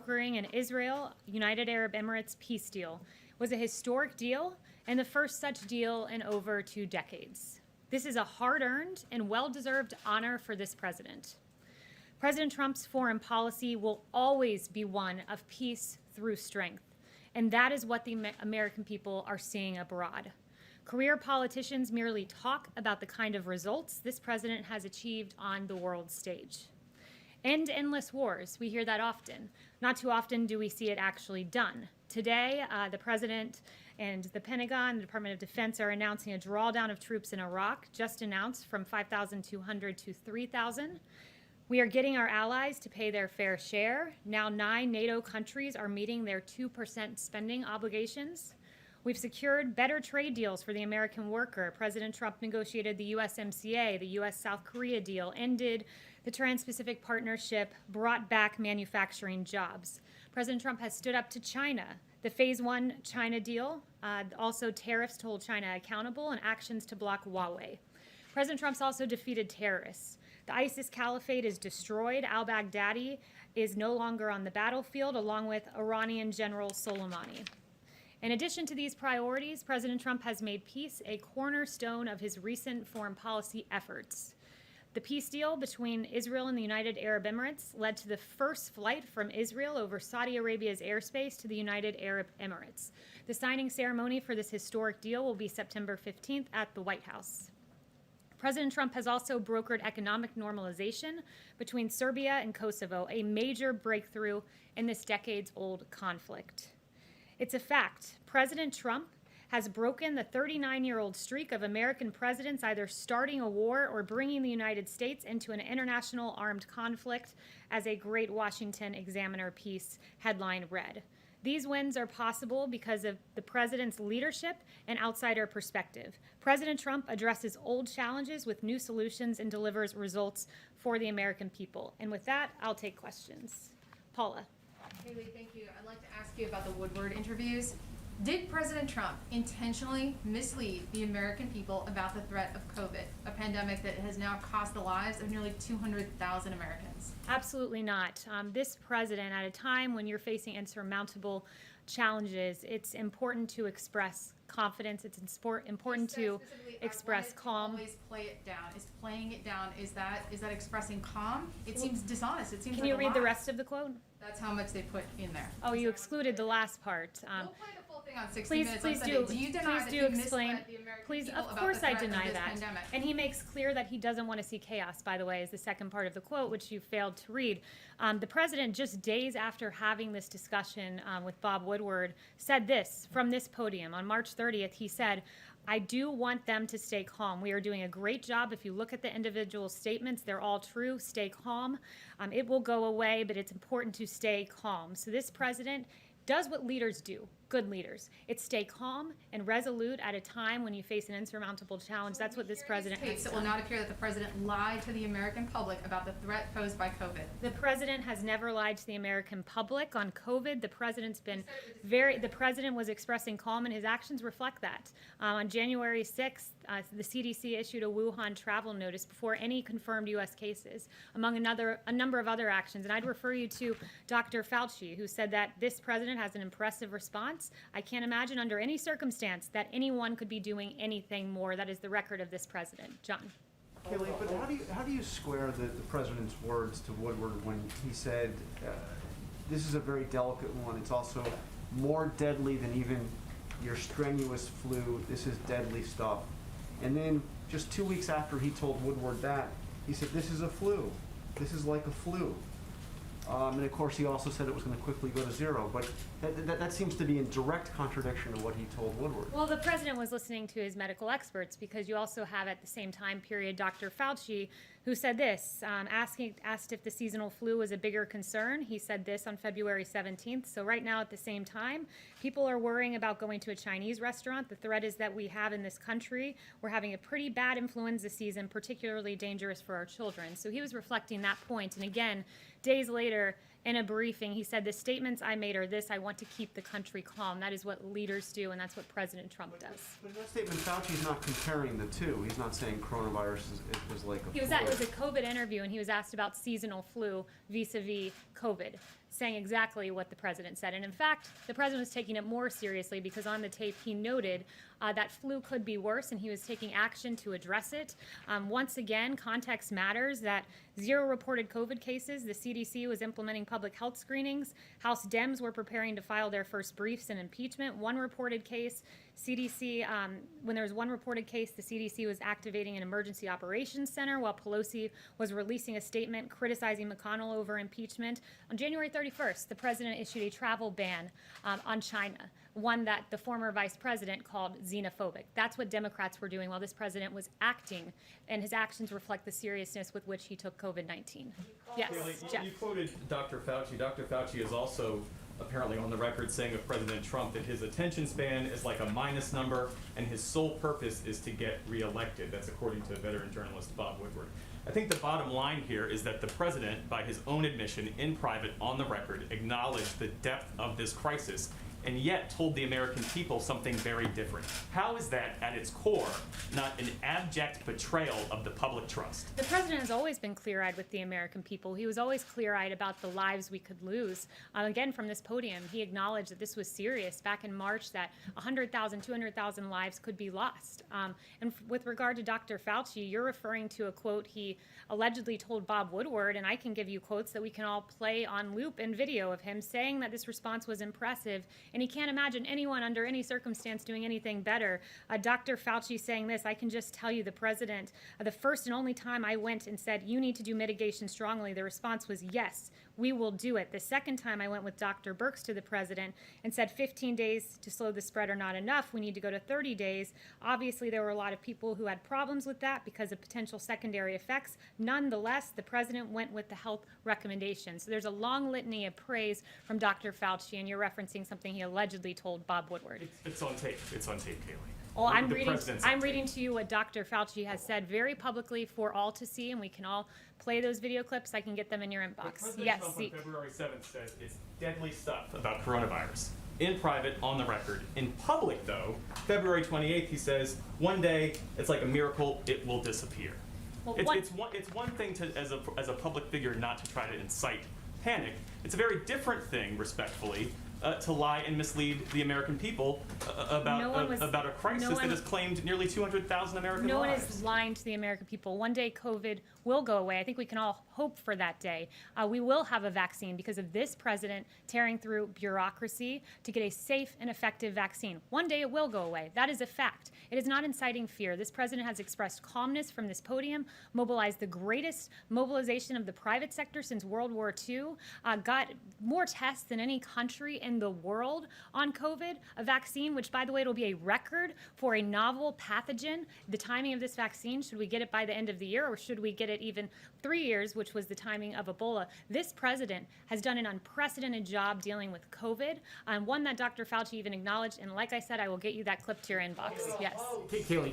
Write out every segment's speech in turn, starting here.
brokering an Israel-United Arab Emirates peace deal was a historic deal and the first such deal in over 2 decades. This is a hard-earned and well-deserved honor for this president. President Trump's foreign policy will always be one of peace through strength, and that is what the American people are seeing abroad. Career politicians merely talk about the kind of results this president has achieved on the world stage. End endless wars, we hear that often. Not too often do we see it actually done. Today, the president and the Pentagon, the Department of Defense are announcing a drawdown of troops in Iraq, just announced from 5,200 to 3,000. We are getting our allies to pay their fair share. Now 9 NATO countries are meeting their 2% spending obligations. We've secured better trade deals for the American worker. President Trump negotiated the USMCA, the US-South Korea deal, ended the Trans-Pacific Partnership, brought back manufacturing jobs. President Trump has stood up to China. The Phase 1 China deal, also tariffs to hold China accountable, and actions to block Huawei. President Trump's also defeated terrorists. The ISIS caliphate is destroyed. Al-Baghdadi is no longer on the battlefield, along with Iranian General Soleimani. In addition to these priorities, President Trump has made peace a cornerstone of his recent foreign policy efforts. The peace deal between Israel and the United Arab Emirates led to the first flight from Israel over Saudi Arabia's airspace to the United Arab Emirates. The signing ceremony for this historic deal will be September 15th at the White House. President Trump has also brokered economic normalization between Serbia and Kosovo, a major breakthrough in this decades-old conflict. It's a fact. President Trump has broken the 39-year-old streak of American presidents either starting a war or bringing the United States into an international armed conflict, as a Great Washington Examiner piece headline read. These wins are possible because of the president's leadership and outsider perspective. President Trump addresses old challenges with new solutions and delivers results for the American people. And with that, I'll take questions. Paula. Kayleigh, thank you. I'd like to ask you about the Woodward interviews. Did President Trump intentionally mislead the American people about the threat of COVID, a pandemic that has now cost the lives of nearly 200,000 Americans? Absolutely not. This president, at a time when you're facing insurmountable challenges, it's important to express confidence. It's important to express calm. Always play it down. Is playing it down, is that expressing calm? It seems dishonest. It seems Can like you a read the lie. rest of the quote? That's how much they put in there. Oh, you excluded the last part. We'll play the full thing on 60 Please Minutes on Sunday. Do you deny that he explain. misled the American Please, people of about course the I threat of deny this that. pandemic? And he makes clear that he doesn't want to see chaos, by the way, is the second part of the quote, which you failed to read. The president, just days after having this discussion with Bob Woodward, said this from this podium. On March 30th, he said, "I do want them to stay calm. We are doing a great job. If you look at the individual statements, they're all true. Stay calm. It will go away, but it's important to stay calm." So this president does what leaders do, good leaders. It's stay calm and resolute at a time when you face an insurmountable challenge. That's what this president has It done. will not appear that the president lied to the American public about the threat posed by COVID. The president has never lied to the American public on COVID. The president was expressing calm, and his actions reflect that. On January 6th, the CDC issued a Wuhan travel notice before any confirmed U.S. cases, among a number of other actions. And I'd refer you to Dr. Fauci, who said that this president has an impressive response. I can't imagine under any circumstance that anyone could be doing anything more. That is the record of this president. John. Kayleigh, but how do you square the president's words to Woodward when he said, this is a very delicate one, it's also more deadly than even your strenuous flu, this is deadly stuff. And then just 2 weeks after he told Woodward that, he said, this is a flu, this is like a flu. And of course, he also said it was going to quickly go to zero. But that seems to be in direct contradiction to what he told Woodward. Well, the president was listening to his medical experts, because you also have at the same time period Dr. Fauci, who said this, asked if the seasonal flu was a bigger concern. He said this on February 17th. So right now at the same time, people are worrying about going to a Chinese restaurant. The threat is that we have in this country, we're having a pretty bad influenza season, particularly dangerous for our children. So he was reflecting that point. And again, days later, in a briefing, he said, the statements I made are this: I want to keep the country calm. That is what leaders do, and that's what President Trump does. But in that statement, Fauci's not comparing the two. He's not saying coronavirus was like a flu. It was a COVID interview, and he was asked about seasonal flu vis-a-vis COVID. saying exactly what the president said. And in fact, the president was taking it more seriously because on the tape he noted that flu could be worse and he was taking action to address it. Once again, context matters, that 0 reported COVID cases. The CDC was implementing public health screenings. House Dems were preparing to file their first briefs in impeachment. 1 reported case. CDC, when there was 1 reported case, the CDC was activating an emergency operations center while Pelosi was releasing a statement criticizing McConnell over impeachment. On January 31st, the president issued a travel ban on China, one that the former vice president called xenophobic. That's what Democrats were doing while this president was acting, and his actions reflect the seriousness with which he took COVID-19. Yes, Kayleigh, Jeff. you quoted Dr. Fauci. Dr. Fauci is also apparently on the record saying of President Trump that his attention span is like a minus number and his sole purpose is to get reelected. That's according to veteran journalist Bob Woodward. I think the bottom line here is that the president, by his own admission in private on the record, acknowledged the depth of this crisis and yet told the American people something very different. How is that, at its core, not an abject betrayal of the public trust? The president has always been clear-eyed with the American people. He was always clear-eyed about the lives we could lose. Again, from this podium, he acknowledged that this was serious back in March, that 100,000, 200,000 lives could be lost. And with regard to Dr. Fauci, you're referring to a quote he allegedly told Bob Woodward, and I can give you quotes that we can all play on loop and video of him saying that this response was impressive, and he can't imagine anyone under any circumstance doing anything better. Dr. Fauci saying this, I can just tell you the president, the first and only time I went and said, you need to do mitigation strongly, the response was yes, we will do it. The second time I went with Dr. Birx to the president and said 15 days to slow the spread are not enough, we need to go to 30 days. Obviously, there were a lot of people who had problems with that because of potential secondary effects. Nonetheless, the president went with the health recommendations. So there's a long litany of praise from Dr. Fauci, and you're referencing something he allegedly told Bob Woodward. It's on tape. It's on tape, Kayleigh. Well, I'm The reading. president's on I'm tape. reading to you what Dr. Fauci has said very publicly for all to see, and we can all play those video clips. I can get them in your inbox. President Yes, Trump Zeke. on February 7th said it's deadly stuff about coronavirus. In private, on the record. In public, though, February 28th, he says, one day, it's like a miracle, it will disappear. Well, It's one thing to, as a public figure, not to try to incite panic. It's a very different thing, respectfully, to lie and mislead the American people about a crisis that has claimed nearly 200,000 American No one lives. is lying to the American people. One day COVID will go away. I think we can all hope for that day. We will have a vaccine because of this president tearing through bureaucracy to get a safe and effective vaccine. One day it will go away. That is a fact. It is not inciting fear. This president has expressed calmness from this podium, mobilized the greatest mobilization of the private sector since World War II, got more tests than any country in the world on COVID, a vaccine, which, by the way, it'll be a record for a novel pathogen. The timing of this vaccine, should we get it by the end of the year or should we get it even 3 years, which was the timing of Ebola? This president has done an unprecedented job dealing with COVID, one that Dr. Fauci even acknowledged. And like I said, I will get you that clip to your inbox. Yes. Kayleigh,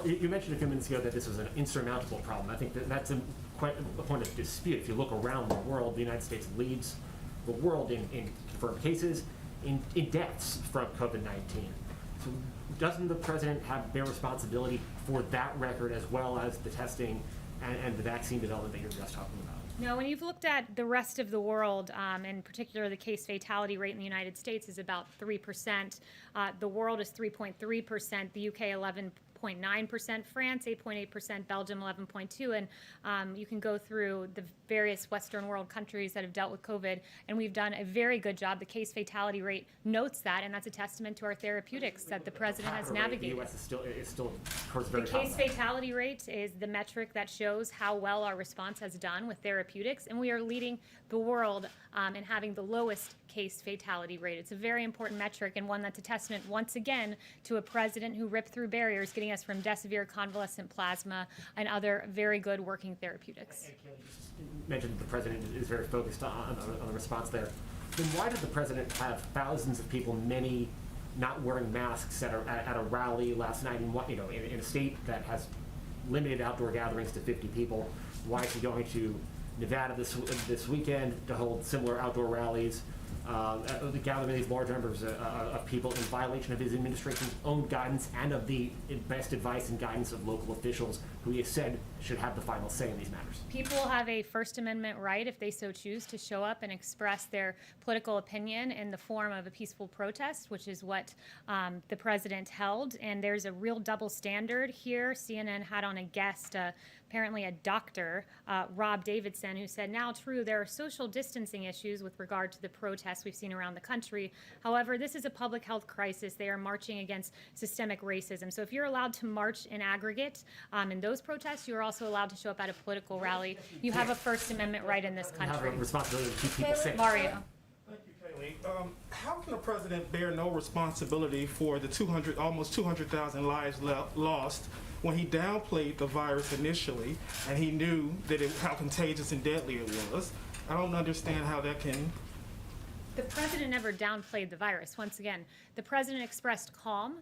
you mentioned a few minutes ago that this was an insurmountable problem. I think that's quite a point of dispute. If you look around the world, the United States leads the world in confirmed cases, in deaths from COVID-19. So doesn't the president bear responsibility for that record as well as the testing and the vaccine development that you're just talking about? No, when you've looked at the rest of the world, in particular the case fatality rate in the United States is about 3%. The world is 3.3%, the UK 11.9%, France 8.8%, Belgium 11.2%, and you can go through the various Western world countries that have dealt with COVID, and we've done a very good job. The case fatality rate notes that, and that's a testament to our therapeutics that the president has navigated. The U.S. is still of course, very The top case of that. fatality rate is the metric that shows how well our response has done with therapeutics, and we are leading the world in having the lowest case fatality rate. It's a very important metric and one that's a testament, once again, to a president who ripped through barriers, getting us from remdesivir, convalescent plasma, and other very good working therapeutics. And Kayleigh just mentioned the president is very focused on the response there. Then why did the president have thousands of people, many not wearing masks at a rally last night in a state that has limited outdoor gatherings to 50 people? Why is he going to Nevada this weekend to hold similar outdoor rallies, gathering these large numbers of people in violation of his administration's own guidance and of the best advice and guidance of local officials who he has said should have the final say in these matters? People have a First Amendment right, if they so choose, to show up and express their political opinion in the form of a peaceful protest, which is what the president held. And there's a real double standard here. CNN had on a guest, apparently a doctor, Rob Davidson, who said, now true, there are social distancing issues with regard to the protests we've seen around the country. However, this is a public health crisis. They are marching against systemic racism. So if you're allowed to march in aggregate in those protests, you're also allowed to show up at a political rally. You have a First Amendment right in this You have country. a responsibility to keep people safe. Mario. Thank you, Kayleigh. How can the president bear no responsibility for the almost 200,000 lives lost when he downplayed the virus initially and he knew that how contagious and deadly it was? I don't understand how that can. The president never downplayed the virus. Once again, the president expressed calm.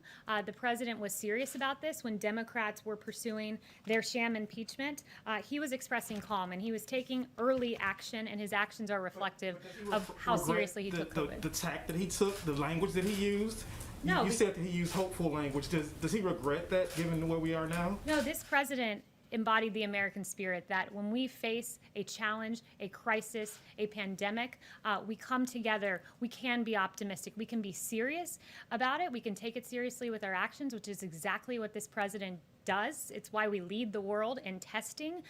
The president was serious about this when Democrats were pursuing their sham impeachment. He was expressing calm, and he was taking early action, and his actions are reflective of how seriously he took COVID. The tact that he took, the language that he used? No, You said that he used hopeful language. Does he regret that, given where we are now? No, this president embodied the American spirit that when we face a challenge, a crisis, a pandemic, we come together. We can be optimistic. We can be serious about it. We can take it seriously with our actions, which is exactly what this president does. It's why we lead the world in testing,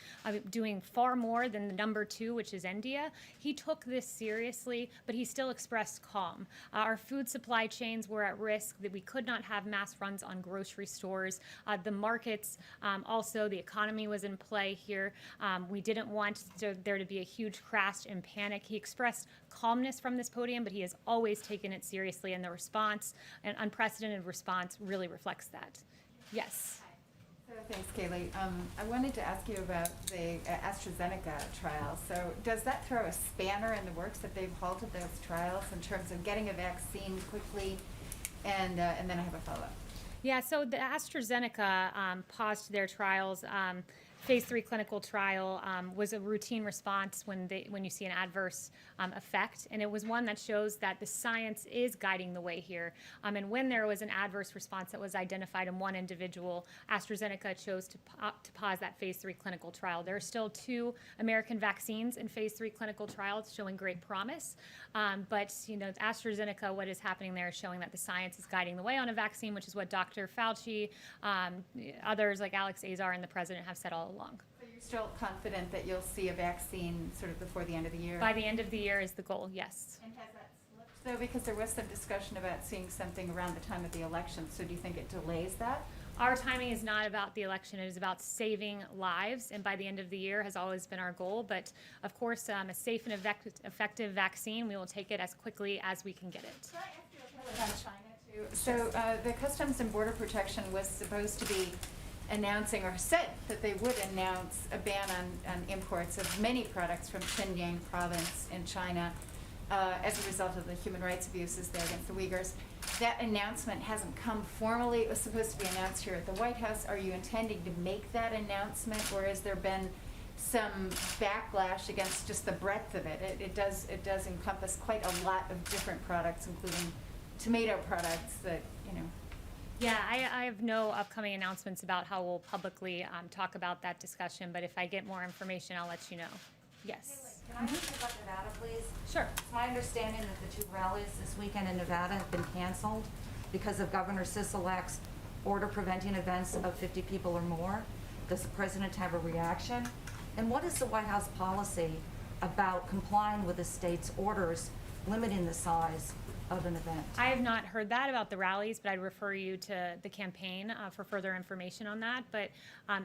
doing far more than the number 2, which is India. He took this seriously, but he still expressed calm. Our food supply chains were at risk, that we could not have mass runs on grocery stores. The markets, also the economy was in play here. We didn't want there to be a huge crash and panic. He expressed calmness from this podium, but he has always taken it seriously, and the response, an unprecedented response, really reflects that. Yes. So thanks, Kayleigh. I wanted to ask you about the Astrazeneca trial. So does that throw a spanner in the works that they've halted those trials in terms of getting a vaccine quickly? And then I have a follow-up. Yeah, so the AstraZeneca paused their trials. Phase 3 clinical trial was a routine response when you see an adverse effect, and it was one that shows that the science is guiding the way here. And when there was an adverse response that was identified in one individual, AstraZeneca chose to pause that Phase 3 clinical trial. There are still 2 American vaccines in Phase 3 clinical trials showing great promise, but AstraZeneca, what is happening there is showing that the science is guiding the way on a vaccine, which is what Dr. Fauci, others like Alex Azar, and the president have said all along. So you're still confident that you'll see a vaccine sort of before the end of the year? By the end of the year is the goal, yes. And has that slipped, though? Because there was some discussion about seeing something around the time of the election. So do you think it delays that? Our timing is not about the election. It is about saving lives, and by the end of the year has always been our goal. But, of course, a safe and effective vaccine, we will take it as quickly as we can get it. Can I ask you a little about China, too? So the Customs and Border Protection was supposed to be announcing, or said that they would announce, a ban on imports of many products from Xinjiang province in China as a result of the human rights abuses there against the Uyghurs. That announcement hasn't come formally. It was supposed to be announced here at the White House. Are you intending to make that announcement, or has there been some backlash against just the breadth of it? It does encompass quite a lot of different products, including tomato products that, Yeah, I have no upcoming announcements about how we'll publicly talk about that discussion, but if I get more information, I'll let you know. Yes. Can I ask you about Nevada, please? Sure. It's my understanding that the 2 rallies this weekend in Nevada have been canceled because of Governor Sisolak's order preventing events of 50 people or more. Does the president have a reaction? And what is the White House policy about complying with the state's orders limiting the size of an event? I have not heard that about the rallies, but I'd refer you to the campaign for further information on that. But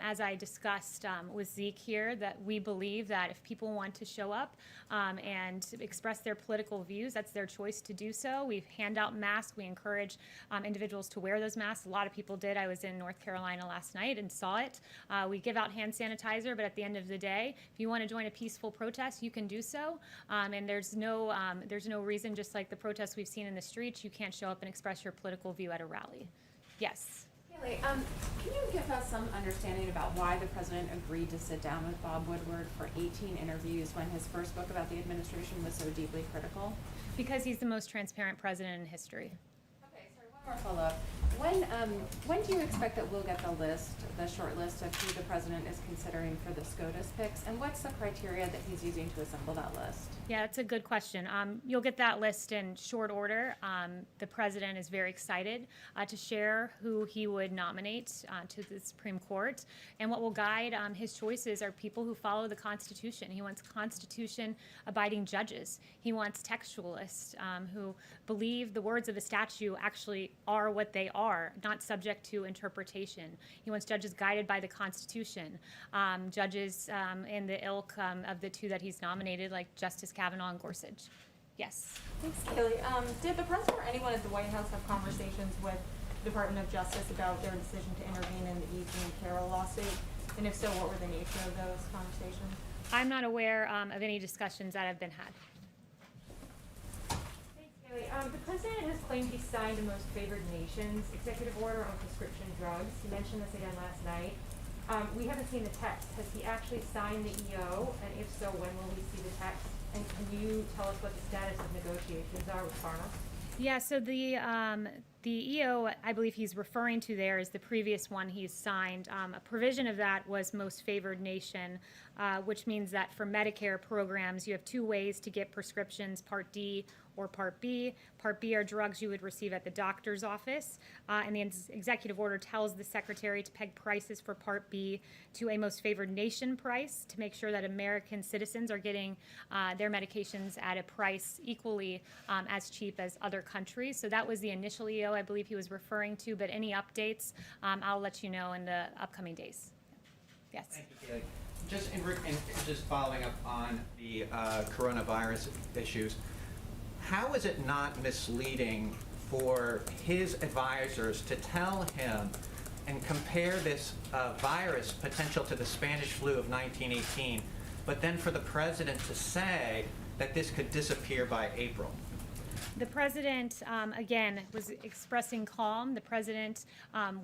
as I discussed with Zeke here, that we believe that if people want to show up and express their political views, that's their choice to do so. We hand out masks. We encourage individuals to wear those masks. A lot of people did. I was in North Carolina last night and saw it. We give out hand sanitizer, but at the end of the day, if you want to join a peaceful protest, you can do so. And there's no reason, just like the protests we've seen in the streets, you can't show up and express your political view at a rally. Yes. Kayleigh, can you give us some understanding about why the president agreed to sit down with Bob Woodward for 18 interviews when his first book about the administration was so deeply critical? Because he's the most transparent president in history. Okay, so I want More follow-up. When do you expect that we'll get the short list of who the president is considering for the SCOTUS picks, and what's the criteria that he's using to assemble that list? Yeah, that's a good question. You'll get that list in short order. The president is very excited to share who he would nominate to the Supreme Court. And what will guide his choices are people who follow the Constitution. He wants Constitution-abiding judges. He wants textualists who believe the words of a statute actually are what they are, not subject to interpretation. He wants judges guided by the Constitution, judges in the ilk of the two that he's nominated, like Justice Kavanaugh and Gorsuch. Yes. Thanks, Kayleigh. Did the president or anyone at the White House have conversations with the Department of Justice about their decision to intervene in the E. Jean Carroll lawsuit? And if so, what were the nature of those conversations? I'm not aware of any discussions that have been had. Thanks, Kayleigh. The president has claimed he signed the Most Favored Nations executive order on prescription drugs. He mentioned this again last night. We haven't seen the text. Has he actually signed the EO? And if so, when will we see the text? And can you tell us what the status of negotiations are with pharma? Yeah, so the EO I believe he's referring to there is the previous one he's signed. A provision of that was Most Favored Nation, which means that for Medicare programs, you have two ways to get prescriptions, Part D or Part B. Part B are drugs you would receive at the doctor's office, and the executive order tells the secretary to peg prices for Part B to a Most Favored Nation price to make sure that American citizens are getting their medications at a price equally as cheap as other countries. So that was the initial EO I believe he was referring to, but any updates, I'll let you know in the upcoming days. Yes. Thank you, Kayleigh. Just following up on the coronavirus issues, how is it not misleading for his advisors to tell him and compare this virus potential to the Spanish flu of 1918, but then for the president to say that this could disappear by April? The president, again, was expressing calm. The president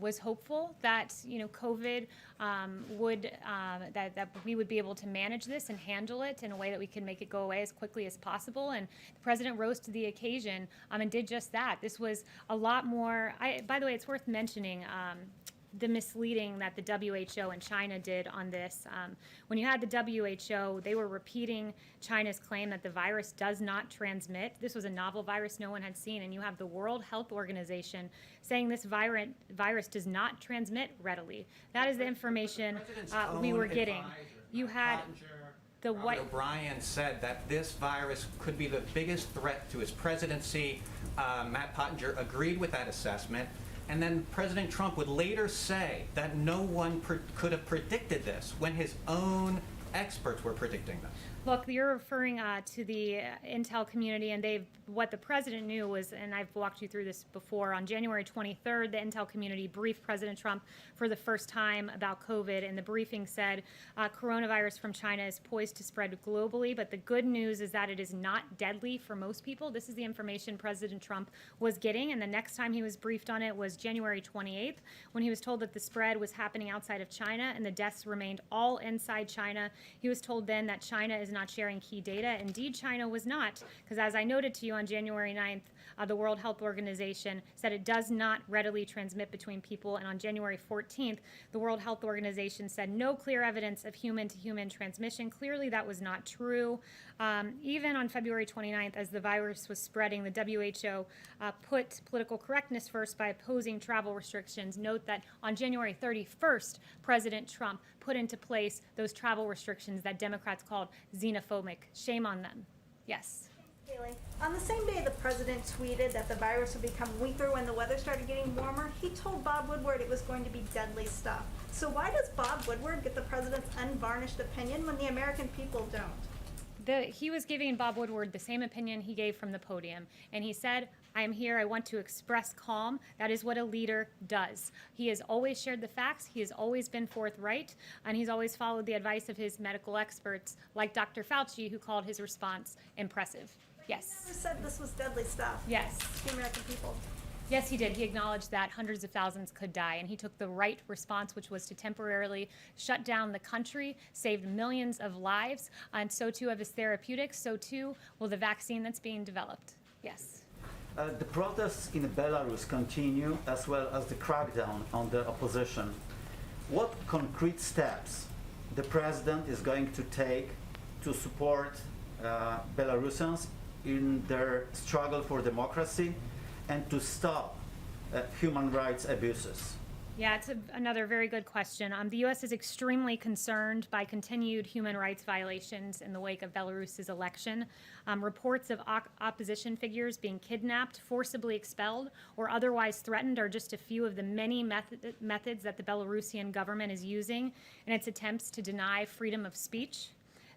was hopeful that COVID that we would be able to manage this and handle it in a way that we can make it go away as quickly as possible. And the president rose to the occasion and did just that. This was a lot more. By the way, it's worth mentioning. The misleading that the WHO and China did on this. When you had the WHO, they were repeating China's claim that the virus does not transmit. This was a novel virus no one had seen, and you have the World Health Organization saying this virus does not transmit readily. That is the information we were getting. You had the Robert O'Brien said that this virus could be the biggest threat to his presidency. Matt Pottinger agreed with that assessment. And then President Trump would later say that no one could have predicted this when his own experts were predicting this. Look, you're referring to the intel community, and what the president knew was, and I've walked you through this before, on January 23rd, the intel community briefed President Trump for the first time about COVID, and the briefing said coronavirus from China is poised to spread globally, but the good news is that it is not deadly for most people. This is the information President Trump was getting, and the next time he was briefed on it was January 28th, when he was told that the spread was happening outside of China and the deaths remained all inside China. He was told then that China is not sharing key data. Indeed, China was not, because as I noted to you on January 9th, the World Health Organization said it does not readily transmit between people, and on January 14th, the World Health Organization said no clear evidence of human-to-human transmission. Clearly, that was not true. Even on February 29th, as the virus was spreading, the WHO put political correctness first by opposing travel restrictions. Note that on January 31st, President Trump put into place those travel restrictions that Democrats called xenophobic. Shame on them. Yes. Kayleigh, on the same day the president tweeted that the virus would become weaker when the weather started getting warmer, he told Bob Woodward it was going to be deadly stuff. So why does Bob Woodward get the president's unvarnished opinion when the American people don't? He was giving Bob Woodward the same opinion he gave from the podium, and he said, I am here, I want to express calm. That is what a leader does. He has always shared the facts, he has always been forthright, and he's always followed the advice of his medical experts, like Dr. Fauci, who called his response impressive. Yes. He never said this was deadly stuff. Yes. To the American people. Yes, he did. He acknowledged that hundreds of thousands could die, and he took the right response, which was to temporarily shut down the country, saved millions of lives, and so too of his therapeutics, so too will the vaccine that's being developed. Yes. The protests in Belarus continue, as well as the crackdown on the opposition. What concrete steps the president is going to take to support Belarusians in their struggle for democracy and to stop human rights abuses? Yeah, it's another very good question. The U.S. is extremely concerned by continued human rights violations in the wake of Belarus's election. Reports of opposition figures being kidnapped, forcibly expelled, or otherwise threatened are just a few of the many methods that the Belarusian government is using in its attempts to deny freedom of speech.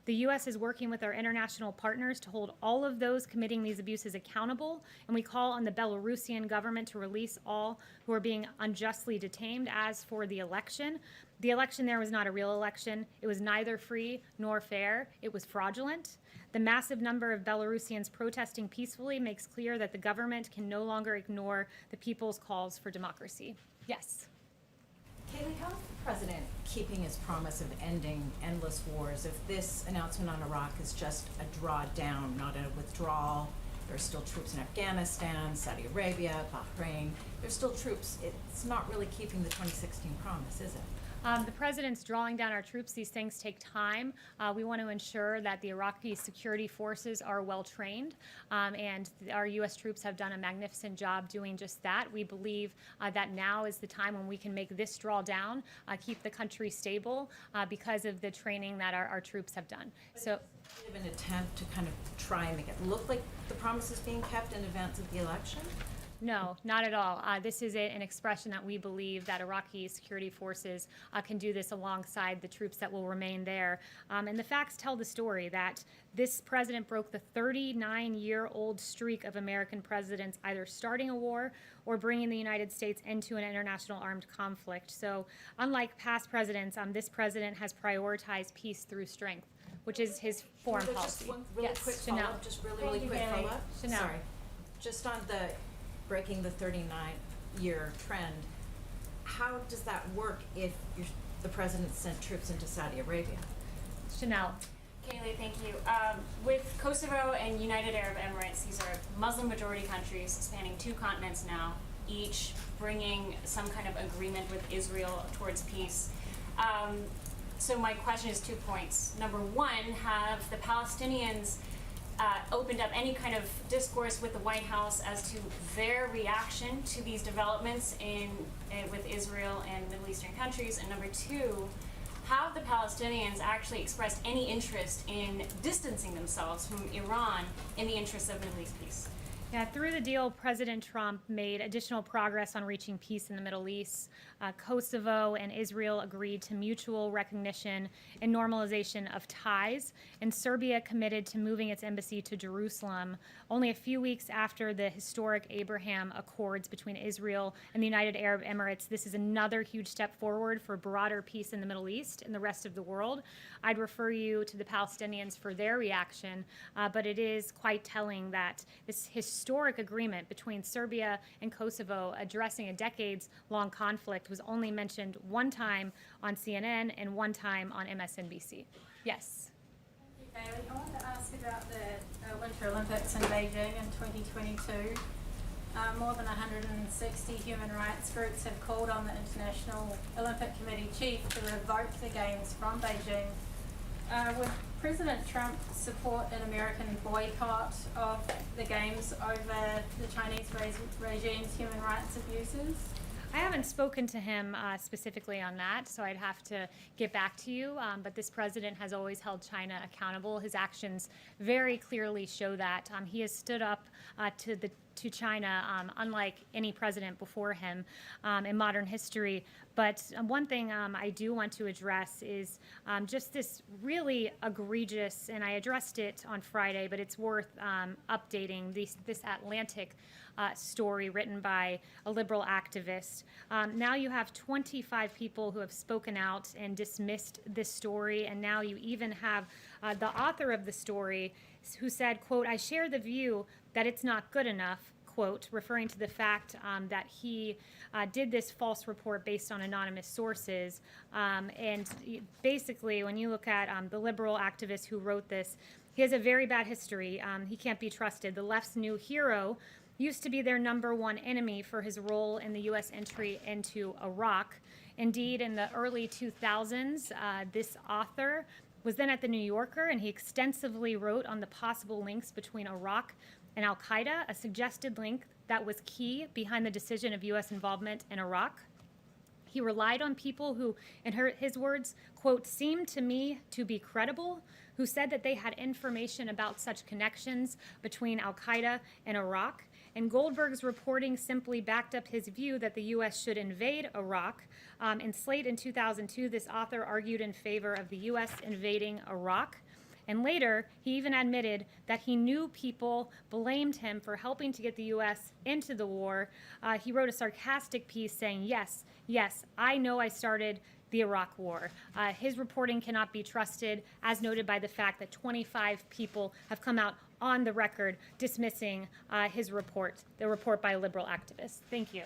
The U.S. is working with our international partners to hold all of those committing these abuses accountable, and we call on the Belarusian government to release all who are being unjustly detained. As for the election there was not a real election. It was neither free nor fair. It was fraudulent. The massive number of Belarusians protesting peacefully makes clear that the government can no longer ignore the people's calls for democracy. Yes. Kayleigh, how is the president keeping his promise of ending endless wars if this announcement on Iraq is just a drawdown, not a withdrawal? There are still troops in Afghanistan, Saudi Arabia, Bahrain. There's still troops. It's not really keeping the 2016 promise, is it? The president's drawing down our troops. These things take time. We want to ensure that the Iraqi security forces are well trained, and our U.S. troops have done a magnificent job doing just that. We believe that now is the time when we can make this drawdown, keep the country stable because of the training that our troops have done. So, Of an attempt to kind of try and make it look like the promise is being kept in advance of the election? no, not at all. This is an expression that we believe that Iraqi security forces can do this alongside the troops that will remain there. And the facts tell the story that this president broke the 39-year-old streak of American presidents either starting a war or bringing the United States into an international armed conflict. So unlike past presidents, this president has prioritized peace through strength, which is his foreign policy. Just one really quick Chanel. follow-up, just really quick follow-up. Chanel. Sorry. Just on the breaking the 39-year trend, how does that work if the president sent troops into Saudi Arabia? Chanel. Kayleigh, thank you. With Kosovo and United Arab Emirates, these are Muslim-majority countries spanning 2 continents now, each bringing some kind of agreement with Israel towards peace. So my question is 2 points. Number one, have the Palestinians opened up any kind of discourse with the White House as to their reaction to these developments with Israel and Middle Eastern countries? And number two, have the Palestinians actually expressed any interest in distancing themselves from Iran in the interest of Middle East peace? Yeah, through the deal, President Trump made additional progress on reaching peace in the Middle East. Kosovo and Israel agreed to mutual recognition and normalization of ties, and Serbia committed to moving its embassy to Jerusalem only a few weeks after the historic Abraham Accords between Israel and the United Arab Emirates. This is another huge step forward for broader peace in the Middle East and the rest of the world. I'd refer you to the Palestinians for their reaction, but it is quite telling that this historic agreement between Serbia and Kosovo addressing a decades-long conflict was only mentioned one time on CNN and one time on MSNBC. Yes. Thank you, Kayleigh. I wanted to ask about the Winter Olympics in Beijing in 2022. More than 160 human rights groups have called on the International Olympic Committee chief to revoke the Games from Beijing. Would President Trump support an American boycott of the Games over the Chinese regime's human rights abuses? I haven't spoken to him specifically on that, so I'd have to get back to you. But this president has always held China accountable. His actions very clearly show that. He has stood up to China, unlike any president before him in modern history. But one thing I do want to address is just this really egregious, and I addressed it on Friday, but it's worth updating, this Atlantic story written by a liberal activist. Now you have 25 people who have spoken out and dismissed this story, and now you even have the author of the story who said, quote, "I share the view that it's not good enough," quote, referring to the fact that he did this false report based on anonymous sources. And basically, when you look at the liberal activist who wrote this, He has a very bad history. He can't be trusted. The left's new hero used to be their #1 enemy for his role in the U.S. entry into Iraq. Indeed, in the early 2000s, this author was then at the New Yorker, and he extensively wrote on the possible links between Iraq and al-Qaeda, a suggested link that was key behind the decision of U.S. involvement in Iraq. He relied on people who, in his words, quote, seemed to me to be credible, who said that they had information about such connections between al-Qaeda and Iraq. And Goldberg's reporting simply backed up his view that the U.S. should invade Iraq. In Slate in 2002, this author argued in favor of the U.S. invading Iraq. And later, he even admitted that he knew people blamed him for helping to get the U.S. into the war. He wrote a sarcastic piece saying, yes, I know I started the Iraq War. His reporting cannot be trusted, as noted by the fact that 25 people have come out on the record dismissing his report, the report by liberal activists. Thank you.